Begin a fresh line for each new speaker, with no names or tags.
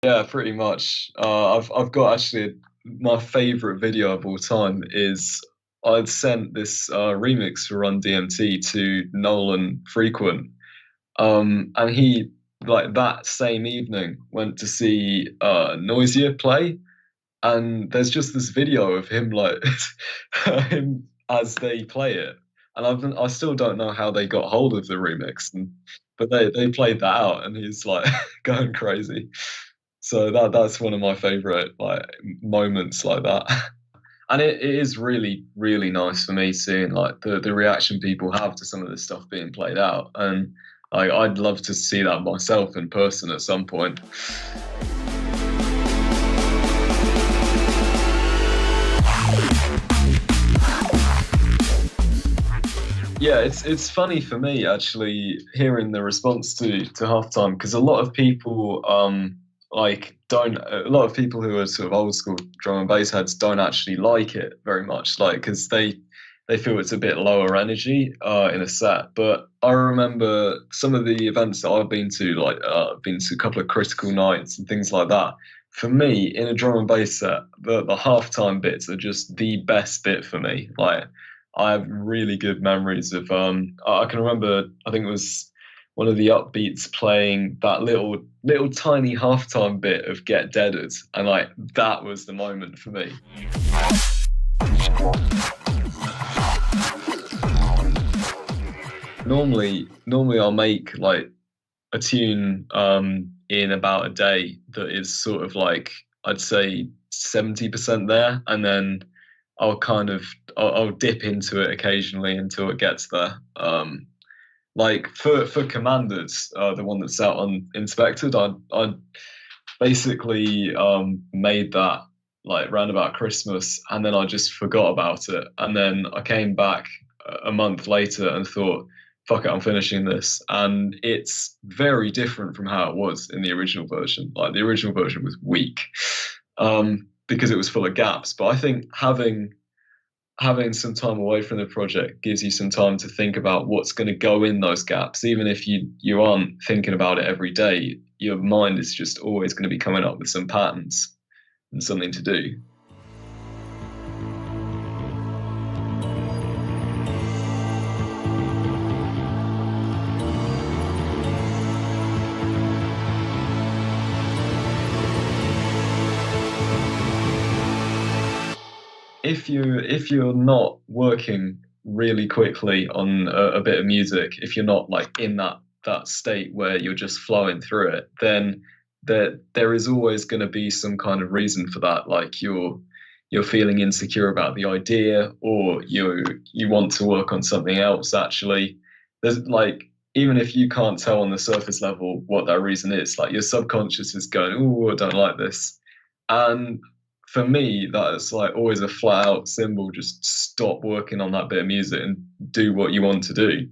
Yeah, pretty much. I've got actually my favorite video of all time is I'd sent this remix for Run DMT to Nolan Frequent, and he like that same evening went to see Noisia play, and there's just this video of him like him as they play it, and I still don't know how they got hold of the remix, but they played that out, and he's like going crazy. So that's one of my favorite like moments like that. And it is really nice for me seeing like the reaction people have to some of this stuff being played out, and like I'd love to see that myself in person at some point. Yeah, it's funny for me actually hearing the response to halftime, because a lot of people like don't a lot of people who are sort of old school drum and bass heads don't actually like it very much, like because they feel it's a bit lower energy in a set. But I remember some of the events that I've been to, like I've been to a couple of critical nights and things like that. For me, in a drum and bass set, the halftime bits are just the best bit for me. Like I have really good memories of I can remember, I think it was one of the Upbeats playing that little tiny halftime bit of Get Deaded, and like that was the moment for me. Normally I'll make like a tune in about a day that is sort of like, I'd say 70% there, and then I'll kind of I'll dip into it occasionally until it gets there. Like for Commanders, the one that's out on Inspected, I basically made that like round about Christmas, and then I just forgot about it, and then I came back a month later and thought, fuck it, I'm finishing this, and it's very different from how it was in the original version. Like the original version was weak, because it was full of gaps. But I think having some time away from the project gives you some time to think about what's going to go in those gaps. Even if you aren't thinking about it every day, your mind is just always going to be coming up with some patterns and something to do. If you're not working really quickly on a bit of music, if you're not like in that state where you're just flowing through it, then there is always going to be some kind of reason for that. Like you're feeling insecure about the idea, or you want to work on something else. Actually, there's like, even if you can't tell on the surface level what that reason is, like your subconscious is going, oh, I don't like this. And for me, that's like always a flat out symbol. Just stop working on that bit of music and do what you want to do.